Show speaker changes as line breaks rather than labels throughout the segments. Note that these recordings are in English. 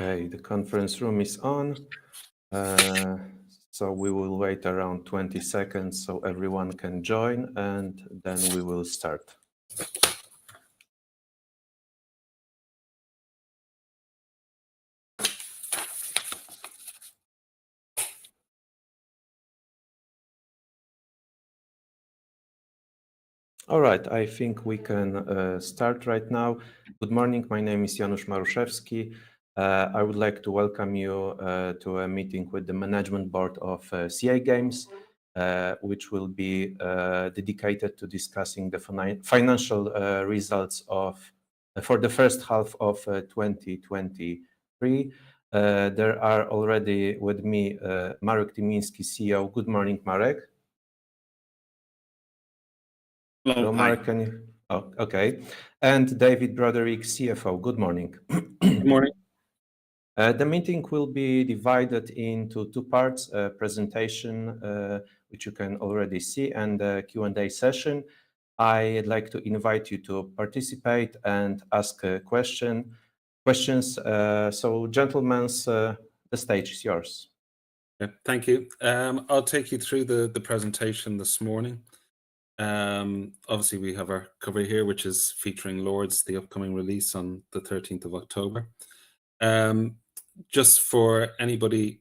Okay, the conference room is on. So we will wait around 20 seconds so everyone can join, and then we will start. All right, I think we can start right now. Good morning, my name is Janusz Maruszewski. I would like to welcome you to a meeting with the management board of CI Games, which will be dedicated to discussing the financial results for the first half of 2023. There are already with me Marek Tymiński, CEO. Good morning, Marek.
Hello,
Marek, can you? Oh, okay. And David Broderick, CFO. Good morning.
Good morning.
The meeting will be divided into two parts: a presentation, which you can already see, and a Q&A session. I'd like to invite you to participate and ask questions. So, gentlemen, the stage is yours.
Thank you. I'll take you through the presentation this morning. Obviously, we have our cover here, which is featuring Lords, the upcoming release on the 13th of October. Just for anybody,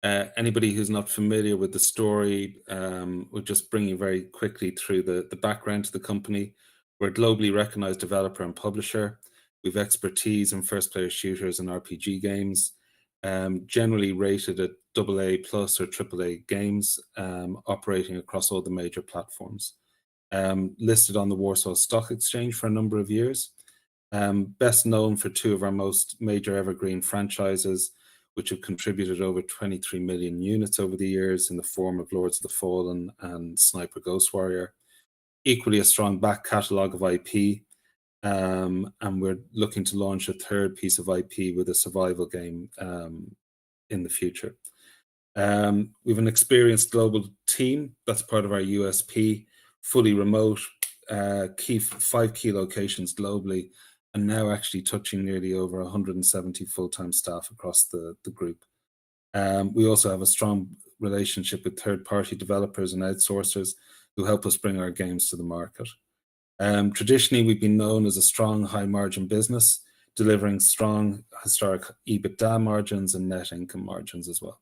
anybody who's not familiar with the story, we'll just bring you very quickly through the background to the company. We're a globally recognized developer and publisher. We've expertise in first-player shooters and RPG games, generally rated at AA+ or AAA games, operating across all the major platforms. Listed on the Warsaw Stock Exchange for a number of years. Best known for two of our most major evergreen franchises, which have contributed over 23 million units over the years in the form of Lords of the Fallen and Sniper Ghost Warrior. Equally a strong back catalogue of IP, and we're looking to launch a third piece of IP with a survival game in the future. We've an experienced global team. That's part of our USP, fully remote, 5 key locations globally, and now actually touching nearly over 170 full-time staff across the group. We also have a strong relationship with third-party developers and outsourcers who help us bring our games to the market. Traditionally, we've been known as a strong, high-margin business, delivering strong historic EBITDA margins and net income margins as well.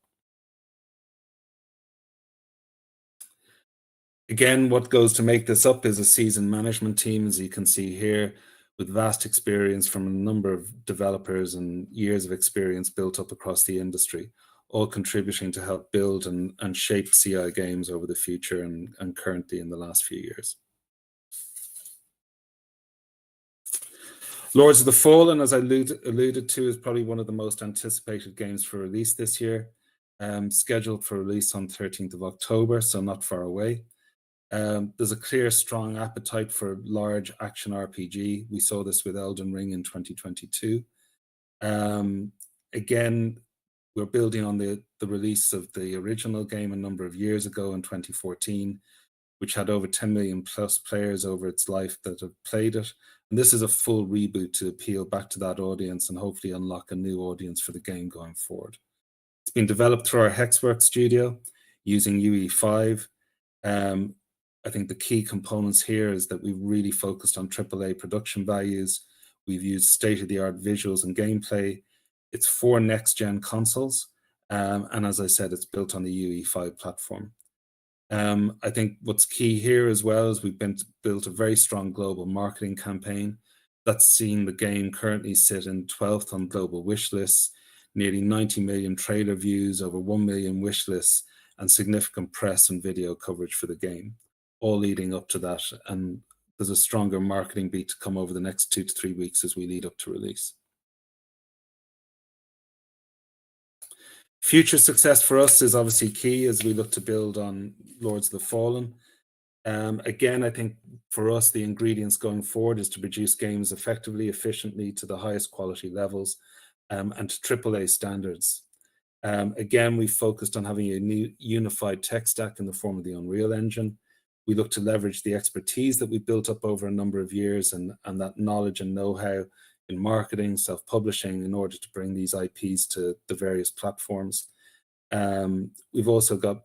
Again, what goes to make this up is a seasoned management team, as you can see here, with vast experience from a number of developers and years of experience built up across the industry, all contributing to help build and shape CI Games over the future and currently in the last few years. Lords of the Fallen, as I alluded to, is probably one of the most anticipated games for release this year. Scheduled for release on 13th of October, so not far away. There's a clear, strong appetite for large action RPG. We saw this with Elden Ring in 2022. Again, we're building on the release of the original game a number of years ago in 2014, which had over 10 million plus players over its life that have played it. And this is a full reboot to appeal back to that audience and hopefully unlock a new audience for the game going forward. It's been developed through our Hexworks studio using UE5. I think the key components here is that we've really focused on AAA production values. We've used state-of-the-art visuals and gameplay. It's for next-gen consoles. And as I said, it's built on the UE5 platform. I think what's key here as well is we've built a very strong global marketing campaign that's seen the game currently sit in 12th on global wish lists, nearly 90 million trailer views, over 1 million wish lists, and significant press and video coverage for the game, all leading up to that. And there's a stronger marketing beat to come over the next 2 to 3 weeks as we lead up to release. Future success for us is obviously key as we look to build on Lords of the Fallen. Again, I think for us, the ingredients going forward is to produce games effectively, efficiently, to the highest quality levels, and to AAA standards. Again, we focused on having a new unified tech stack in the form of the Unreal Engine. We look to leverage the expertise that we've built up over a number of years and that knowledge and know-how in marketing, self-publishing, in order to bring these IPs to the various platforms. We've also got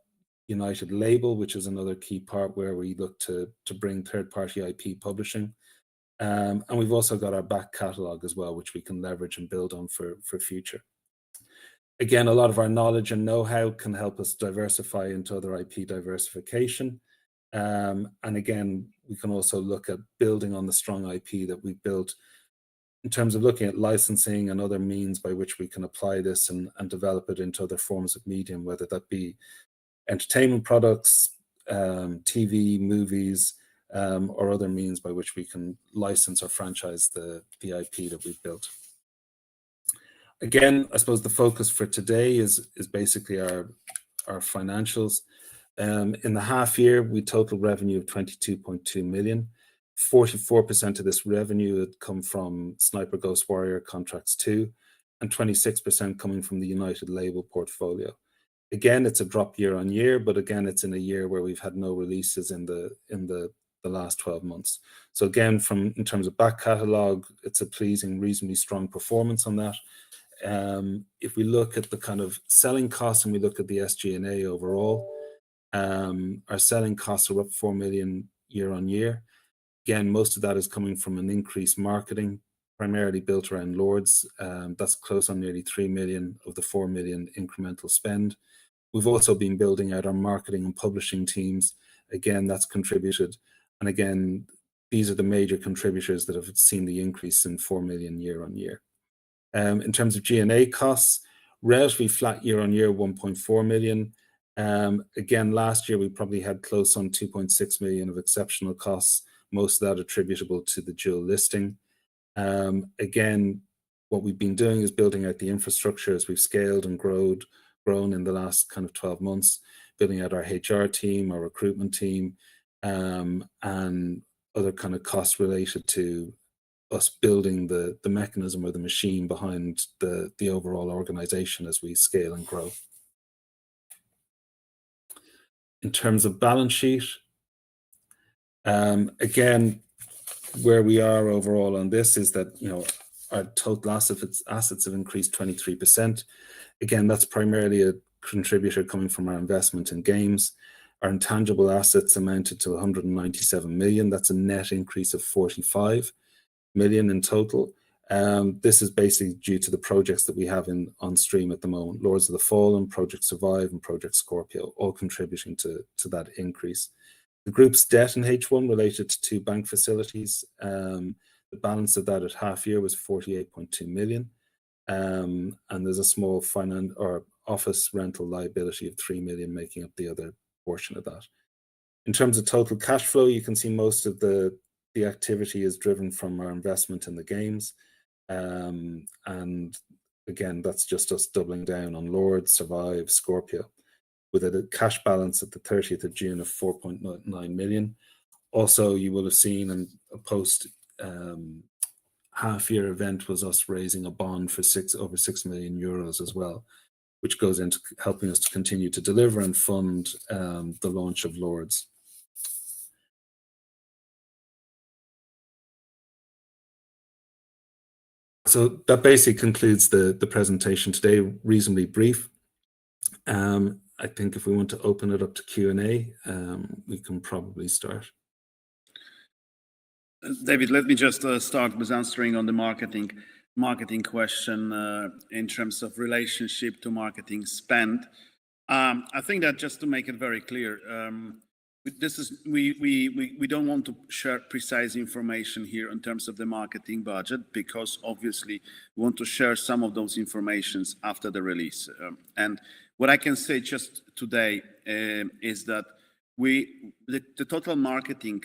United Label, which is another key part where we look to bring third-party IP publishing. And we've also got our back catalogue as well, which we can leverage and build on for future. Again, a lot of our knowledge and know-how can help us diversify into other IP diversification. And again, we can also look at building on the strong IP that we've built in terms of looking at licensing and other means by which we can apply this and develop it into other forms of medium, whether that be entertainment products, TV, movies, or other means by which we can license or franchise the IP that we've built. Again, I suppose the focus for today is basically our financials. In the half year, we total revenue of 22.2 million. 44% of this revenue had come from Sniper Ghost Warrior Contracts 2, and 26% coming from the United Label portfolio. Again, it's a drop year on year, but again, it's in a year where we've had no releases in the last 12 months. So again, in terms of back catalogue, it's a pleasing, reasonably strong performance on that. If we look at the kind of selling costs and we look at the SG&A overall, our selling costs are up 4 million year on year. Again, most of that is coming from an increased marketing, primarily built around Lords. That's close on nearly 3 million of the 4 million incremental spend. We've also been building out our marketing and publishing teams. Again, that's contributed. And again, these are the major contributors that have seen the increase in 4 million year on year. In terms of G&A costs, relatively flat year on year, 1.4 million. Again, last year we probably had close on 2.6 million of exceptional costs, most of that attributable to the dual listing. Again, what we've been doing is building out the infrastructure as we've scaled and grown in the last kind of 12 months, building out our HR team, our recruitment team, and other kind of costs related to us building the mechanism or the machine behind the overall organization as we scale and grow. In terms of balance sheet, again, where we are overall on this is that, our total assets have increased 23%. Again, that's primarily a contributor coming from our investment in games. Our intangible assets amounted to 197 million. That's a net increase of 45 million in total. This is basically due to the projects that we have on stream at the moment. Lords of the Fallen, Project Survive, and Project Scorpio, all contributing to that increase. The group's debt in H1 related to 2 bank facilities. The balance of that at half year was 48.2 million. And there's a small finance or office rental liability of 3 million making up the other portion of that. In terms of total cash flow, you can see most of the activity is driven from our investment in the games. And again, that's just us doubling down on Lords, Survive, Scorpio, with a cash balance at the 30th of June of 4.9 million. Also, you will have seen in a post half-year event was us raising a bond for over 6 million euros as well, which goes into helping us to continue to deliver and fund the launch of Lords. So that basically concludes the presentation today, reasonably brief. I think if we want to open it up to Q&A, we can probably start.
David, let me just start with answering on the marketing question in terms of relationship to marketing spend. I think that just to make it very clear, we don't want to share precise information here in terms of the marketing budget, because obviously we want to share some of those informations after the release. And what I can say just today is that the total marketing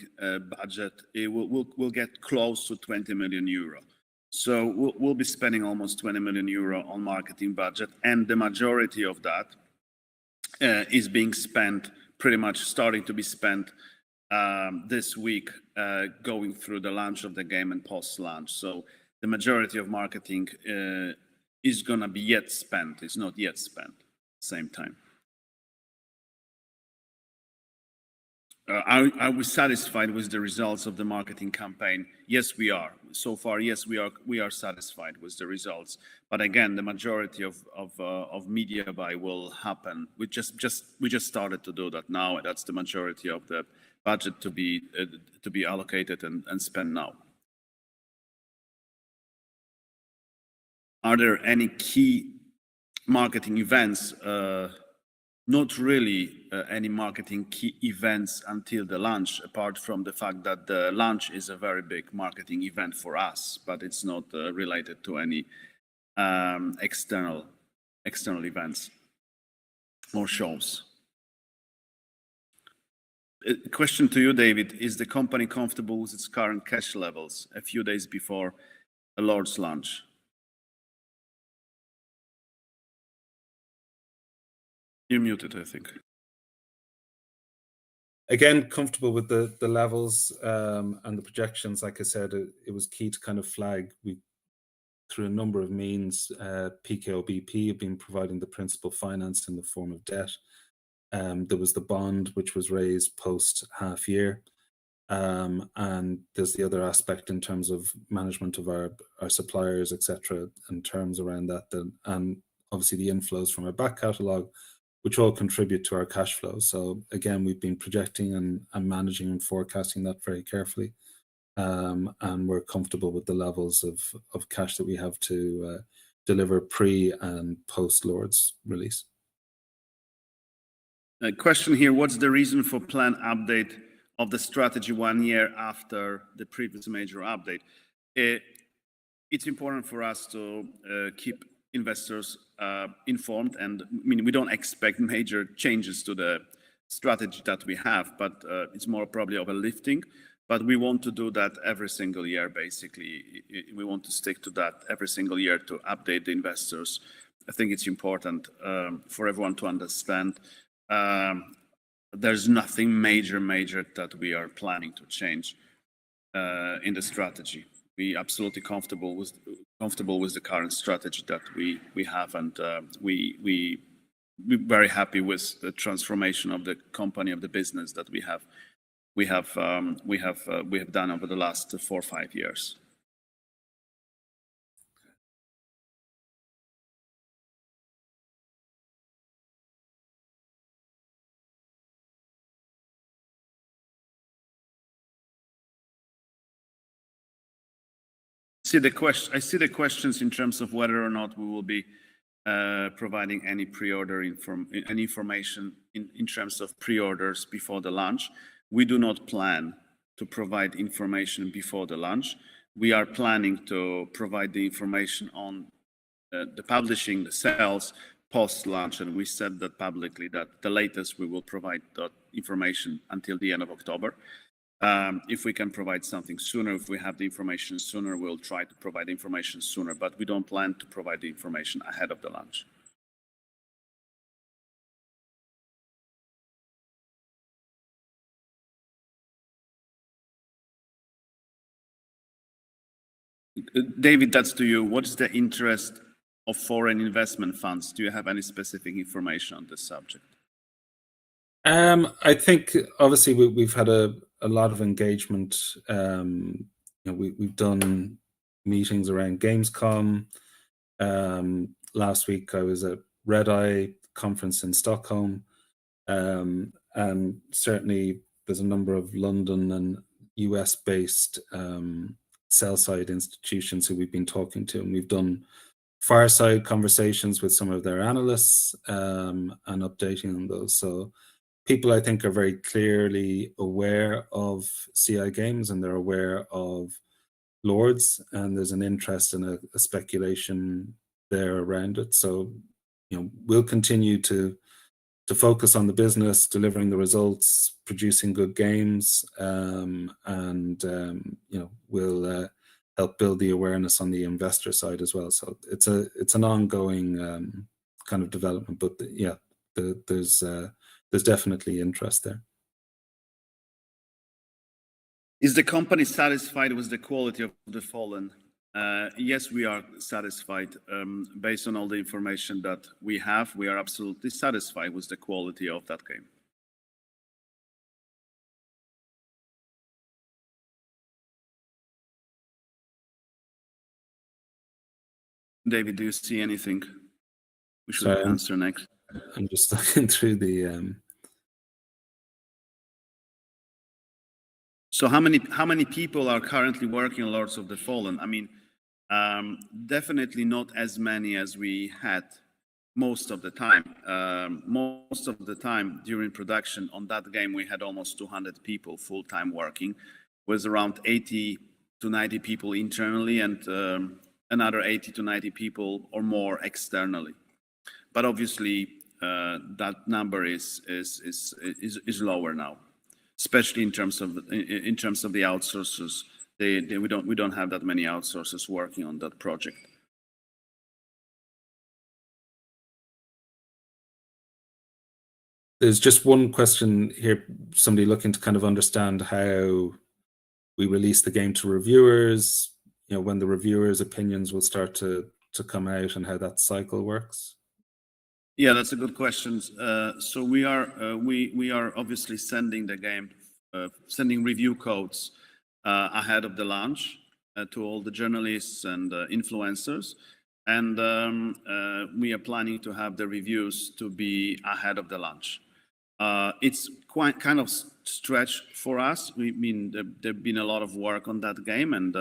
budget will get close to 20 million euro. So we'll be spending almost 20 million euro on marketing budget, and the majority of that is being spent, pretty much starting to be spent this week, going through the launch of the game and post-launch. So the majority of marketing is going to be yet spent. It's not yet spent at the same time. Are we satisfied with the results of the marketing campaign? Yes, we are. So far, yes, we are satisfied with the results. But again, the majority of media buy will happen. We just started to do that now. That's the majority of the budget to be allocated and spent now. Are there any key marketing events? Not really any marketing key events until the launch, apart from the fact that the launch is a very big marketing event for us, but it's not related to any external events or shows. A question to you, David: is the company comfortable with its current cash levels a few days before a Lord's launch? You're muted, I think.
Again, comfortable with the levels and the projections. Like I said, it was key to kind of flag. We, through a number of means, PKO BP have been providing the principal finance in the form of debt. There was the bond which was raised post half year, and there's the other aspect in terms of management of our suppliers, etc., and terms around that, and obviously the inflows from our back catalogue, which all contribute to our cash flow. So again, we've been projecting and managing and forecasting that very carefully, and we're comfortable with the levels of cash that we have to deliver pre and post Lord's release.
A question here: what's the reason for planned update of the strategy 1 year after the previous major update? It's important for us to keep investors informed, and I mean, we don't expect major changes to the strategy that we have, but it's more probably of a lifting. But we want to do that every single year, basically. We want to stick to that every single year to update the investors. I think it's important for everyone to understand there's nothing major that we are planning to change in the strategy. We absolutely comfortable with the current strategy that we have, and we're very happy with the transformation of the company, of the business that we have done over the last 4 or 5 years. I see the questions in terms of whether or not we will be providing any pre-order information in terms of pre-orders before the launch. We do not plan to provide information before the launch. We are planning to provide the information on the publishing, the sales post-launch, and we said that publicly, that the latest we will provide that information until the end of October. If we can provide something sooner, if we have the information sooner, we'll try to provide information sooner, but we don't plan to provide the information ahead of the launch. David, that's to you. What's the interest of foreign investment funds? Do you have any specific information on this subject?
I think obviously we've had a lot of engagement. We've done meetings around Gamescom. Last week I was at Red Eye conference in Stockholm, and certainly there's a number of London and US-based sell-side institutions who we've been talking to, and we've done fireside conversations with some of their analysts and updating on those. So people, I think, are very clearly aware of CI Games, and they're aware of Lords, and there's an interest and a speculation there around it. So, we'll continue to focus on the business, delivering the results, producing good games, and we'll help build the awareness on the investor side as well. So it's an ongoing kind of development, but yeah, there's definitely interest there.
Is the company satisfied with the quality of The Fallen? Yes, we are satisfied. Based on all the information that we have, we are absolutely satisfied with the quality of that game. David, do you see anything we should
Sorry,
answer next?
I'm just looking through the.
So how many people are currently working on Lords of the Fallen? I mean, definitely not as many as we had most of the time. Most of the time during production on that game, we had almost 200 people full-time working, with around 80 to 90 people internally and another 80 to 90 people or more externally. But obviously, that number is lower now, especially in terms of the outsourcers. We don't have that many outsourcers working on that project.
There's just one question here, somebody looking to kind of understand how we release the game to reviewers, you know, when the reviewers' opinions will start to come out and how that cycle works.
Yeah, that's a good question. So we are obviously sending the game, sending review codes ahead of the launch to all the journalists and influencers. And we are planning to have the reviews to be ahead of the launch. It's quite kind of stretch for us. We mean there's been a lot of work on that game, and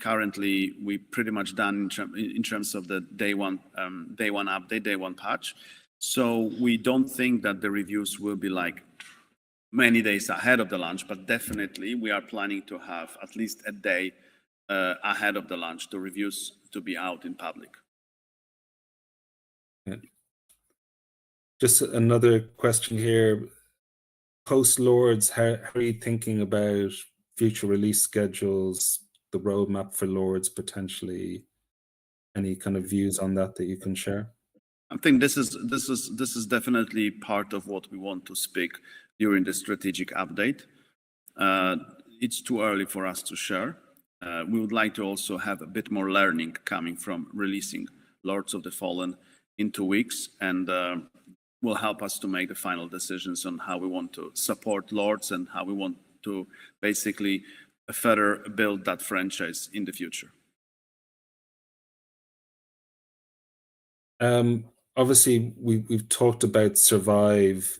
currently we pretty much done in terms of the day one update, day one patch. So we don't think that the reviews will be like many days ahead of the launch, but definitely we are planning to have at least a day ahead of the launch, the reviews to be out in public.
Yeah. Just another question here. Post Lords, how are you thinking about future release schedules, the roadmap for Lords potentially? Any kind of views on that you can share?
I think this is definitely part of what we want to speak during the strategic update. It's too early for us to share. We would like to also have a bit more learning coming from releasing Lords of the Fallen in 2 weeks, and will help us to make the final decisions on how we want to support Lords and how we want to basically further build that franchise in the future.
Obviously, we've talked about Survive.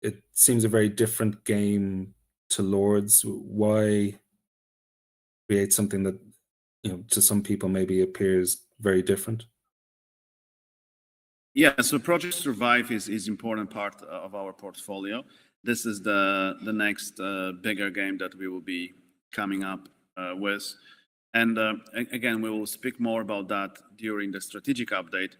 It seems a very different game to Lords. Why create something that, you know, to some people maybe appears very different?
Yeah, so Project Survive is important part of our portfolio. This is the next bigger game that we will be coming up with. And again, we will speak more about that during the strategic update.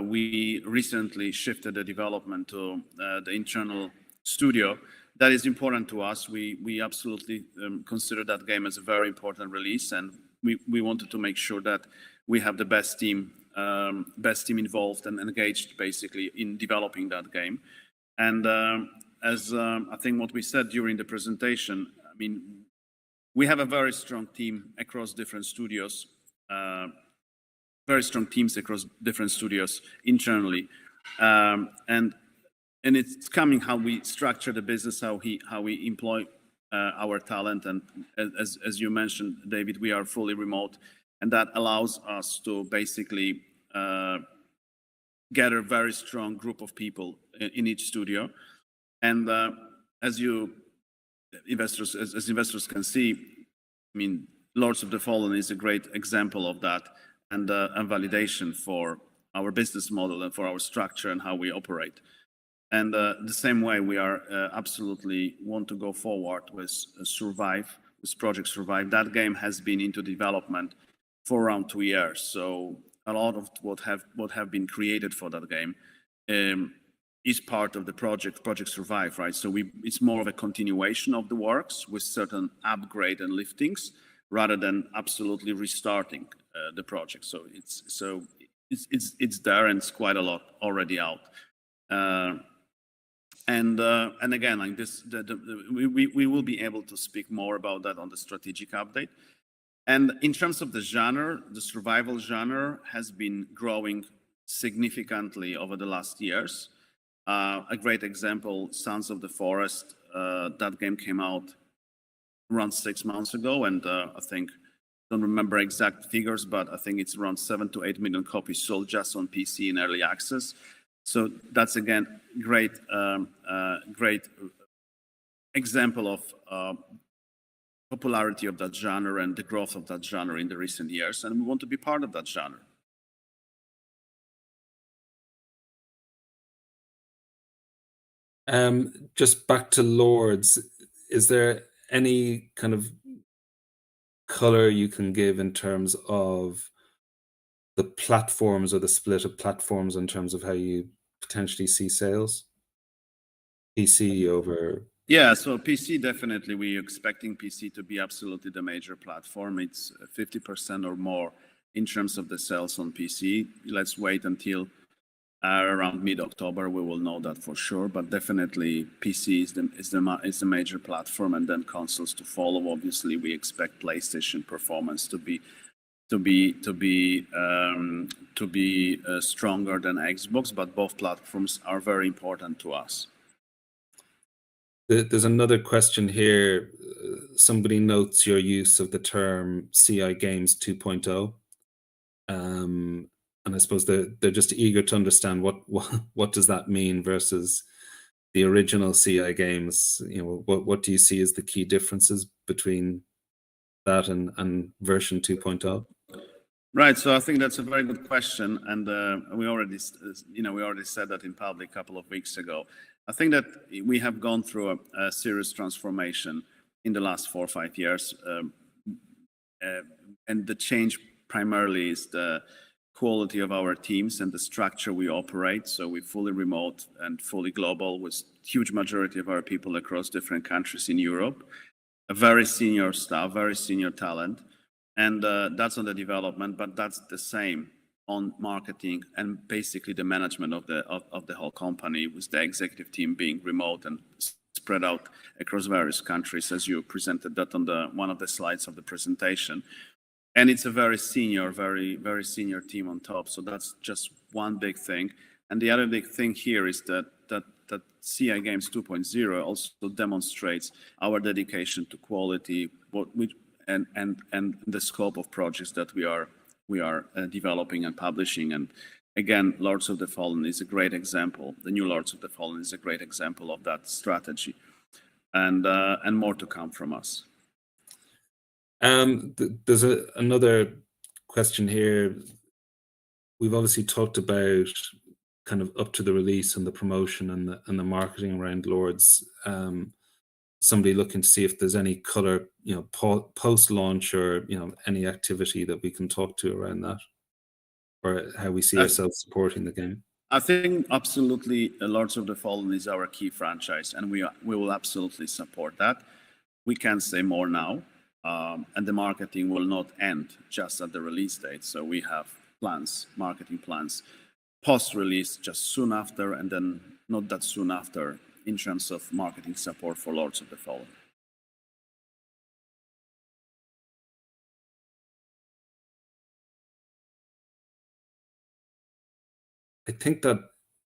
We recently shifted the development to the internal studio. That is important to us. We absolutely consider that game as a very important release, and we wanted to make sure that we have the best team involved and engaged basically in developing that game. And as I think what we said during the presentation, I mean, we have a very strong team across different studios, very strong teams across different studios internally, and it's coming how we structure the business, how we employ our talent, and as you mentioned, David, we are fully remote, and that allows us to basically get a very strong group of people in each studio. And as investors can see, I mean, Lords of the Fallen is a great example of that, and validation for our business model and for our structure and how we operate. And the same way we are absolutely want to go forward with Survive, with Project Survive. That game has been into development for around 2 years. So a lot of what have been created for that game is part of the Project Survive, right? So it's more of a continuation of the works with certain upgrade and liftings rather than absolutely restarting the project. So it's there, and it's quite a lot already out. And again, like this, we will be able to speak more about that on the strategic update. And in terms of the genre, the survival genre has been growing significantly over the last years. A great example, Sons of the Forest. That game came out around 6 months ago, and I think don't remember exact figures, but I think it's around 7 to 8 million copies sold just on PC in early access. So that's again great example of popularity of that genre and the growth of that genre in the recent years, and we want to be part of that genre.
Just back to Lords, is there any kind of color you can give in terms of the platforms or the split of platforms in terms of how you potentially see sales? PC over...
Yeah, so PC, definitely, we're expecting PC to be absolutely the major platform. It's 50% or more in terms of the sales on PC. Let's wait until around mid-October, we will know that for sure, but definitely PC is the major platform, and then consoles to follow. Obviously, we expect PlayStation performance to be stronger than Xbox, but both platforms are very important to us.
There's another question here. Somebody notes your use of the term CI Games 2.0. And I suppose they're just eager to understand what does that mean versus the original CI games. You know, what do you see as the key differences between that and version 2.0?
Right. So I think that's a very good question, and we already said that in public a couple of weeks ago. I think that we have gone through a serious transformation in the last 4 or 5 years, and the change primarily is the quality of our teams and the structure we operate. So we're fully remote and fully global, with huge majority of our people across different countries in Europe, a very senior staff, very senior talent. And that's on the development, but that's the same on marketing and basically the management of the whole company, with the executive team being remote and spread out across various countries, as you presented that on one of the slides of the presentation. And it's a very senior, very senior team on top. So that's just one big thing. And the other big thing here is that CI Games 2.0 also demonstrates our dedication to quality, and the scope of projects that we are developing and publishing. And again, Lords of the Fallen is a great example. The new Lords of the Fallen is a great example of that strategy, and more to come from us.
There's another question here. We've obviously talked about kind of up to the release and the promotion and the marketing around Lords. Somebody looking to see if there's any color, post-launch, or any activity that we can talk to around that, or how we see ourselves supporting the game.
I think absolutely Lords of the Fallen is our key franchise, and we will absolutely support that. We can't say more now, and the marketing will not end just at the release date. So we have marketing plans post-release, just soon after, and then not that soon after, in terms of marketing support for Lords of the Fallen.
I think that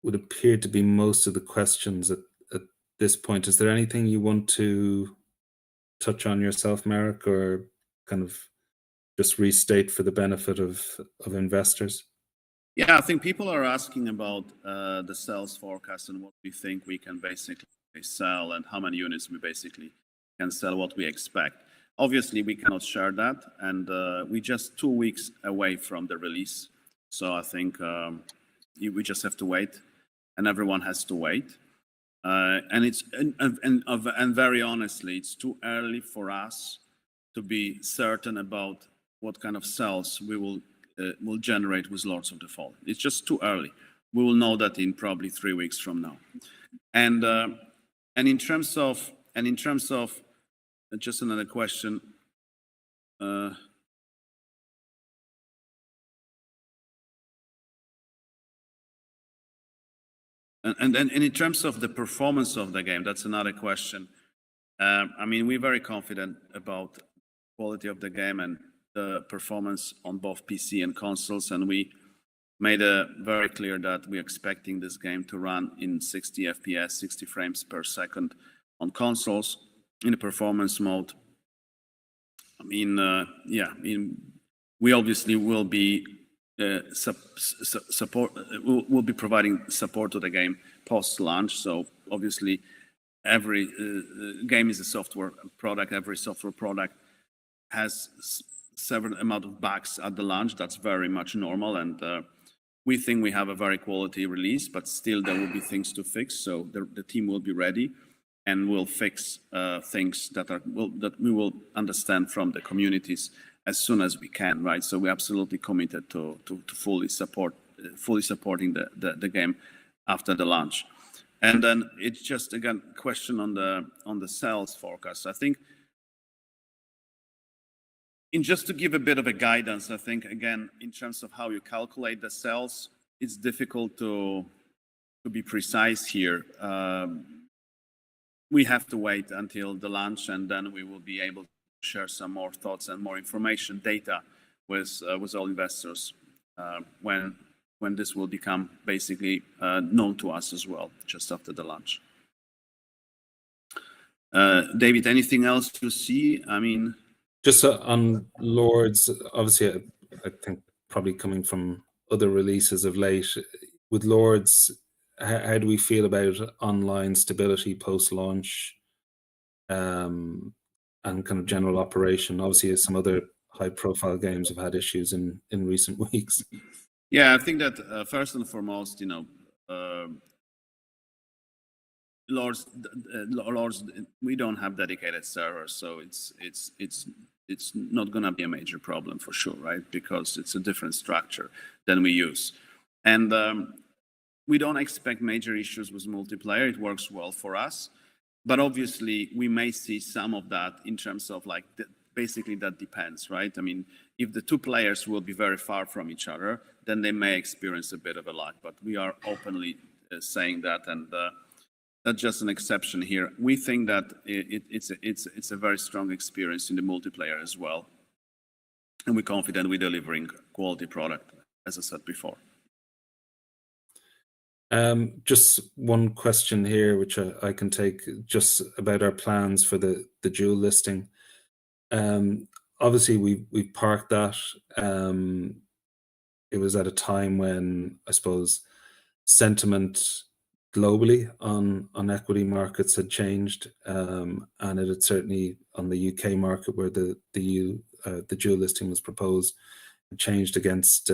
would appear to be most of the questions at this point. Is there anything you want to touch on yourself, Marek, or kind of just restate for the benefit of investors?
Yeah, I think people are asking about the sales forecast and what we think we can basically sell and how many units we basically can sell, what we expect. Obviously, we cannot share that, and we're just 2 weeks away from the release. So I think we just have to wait, and everyone has to wait. And very honestly, it's too early for us to be certain about what kind of sales we will generate with Lords of the Fallen. It's just too early. We will know that in probably 3 weeks from now. And in terms of just another question. And in terms of the performance of the game, that's another question. I mean, we're very confident about the quality of the game and the performance on both PC and consoles, and we made it very clear that we're expecting this game to run in 60 FPS, 60 frames per second on consoles in a performance mode, I mean, we obviously will be we'll be providing support to the game post-launch. So obviously, every game is a software product. Every software product has several amount of bugs at the launch. That's very much normal, and we think we have a very quality release, but still there will be things to fix. So the team will be ready, and we'll fix things that we will understand from the communities as soon as we can, right? So we're absolutely committed to fully supporting the game after the launch. And then it's just again question on the sales forecast. I think, just to give a bit of a guidance, I think again in terms of how you calculate the sales, it's difficult to be precise here. We have to wait until the launch, and then we will be able to share some more thoughts and more information, data with all investors when this will become basically known to us as well, just after the launch. David, anything else you see? I mean,
just on Lords, obviously, I think probably coming from other releases of late, with Lords, how do we feel about online stability post-launch and kind of general operation? Obviously, some other high-profile games have had issues in recent weeks.
Yeah, I think that first and foremost, Lords, we don't have dedicated servers, so it's not going to be a major problem for sure, right? Because it's a different structure than we use, and we don't expect major issues with multiplayer. It works well for us, but obviously we may see some of that in terms of like basically that depends, right? I mean, if the two players will be very far from each other, then they may experience a bit of a lag. But we are openly saying that, and that's just an exception here. We think that it's a very strong experience in the multiplayer as well, and we're confident we're delivering quality product, as I said before.
Just one question here, which I can take, just about our plans for the dual listing. Obviously, we parked that. It was at a time when I suppose sentiment globally on equity markets had changed, and it had certainly on the UK market where the dual listing was proposed, it changed against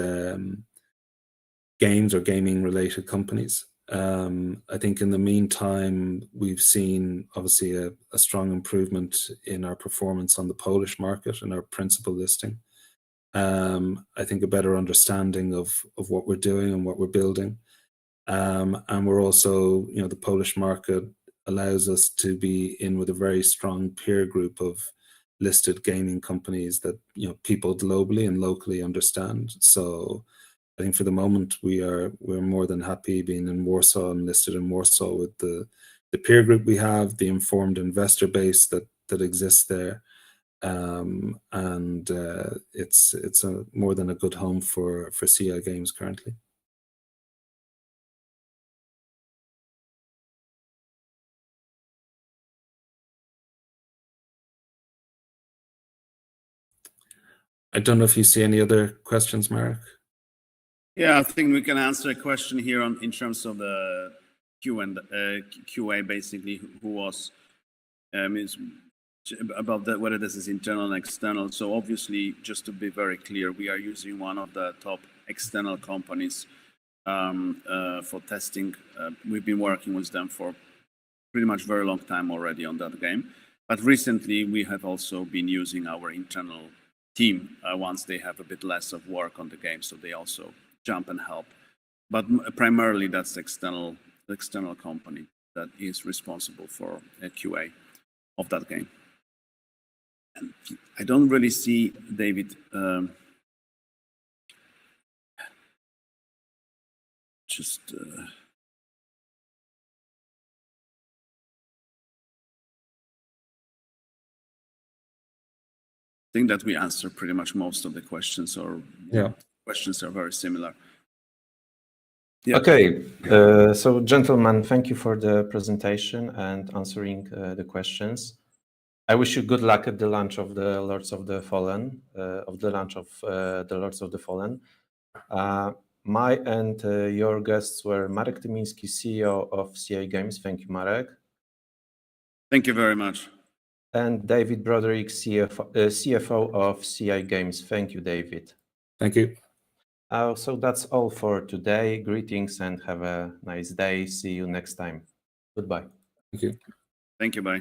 games or gaming related companies. I think in the meantime, we've seen obviously a strong improvement in our performance on the Polish market and our principal listing. I think a better understanding of what we're doing and what we're building. And we're also, the Polish market allows us to be in with a very strong peer group of listed gaming companies that, people globally and locally understand. So I think for the moment we're more than happy being in Warsaw and listed in Warsaw with the peer group we have, the informed investor base that exists there, and it's a more than a good home for CI Games currently. I don't know if you see any other questions, Marek.
Yeah, I think we can answer a question here in terms of the QA, basically, who was about whether this is internal and external. So obviously, just to be very clear, we are using one of the top external companies for testing. We've been working with them for pretty much very long time already on that game. But recently, we have also been using our internal team once they have a bit less of work on the game, so they also jump and help. But primarily, that's the external company that is responsible for a QA of that game. And I don't really see, David, I think that we answer pretty much most of the questions, or questions are very similar.
Yeah. Okay, so gentlemen, thank you for the presentation and answering the questions. I wish you good luck at the launch of the Lords of the Fallen, the Lords of the Fallen. My and your guests were Marek Tymiński, CEO of CI Games. Thank you, Marek.
Thank you very much.
And David Broderick, CFO of CI Games. Thank you, David.
Thank you.
So that's all for today. Greetings and have a nice day. See you next time. Goodbye.
Thank you.
Thank you. Bye.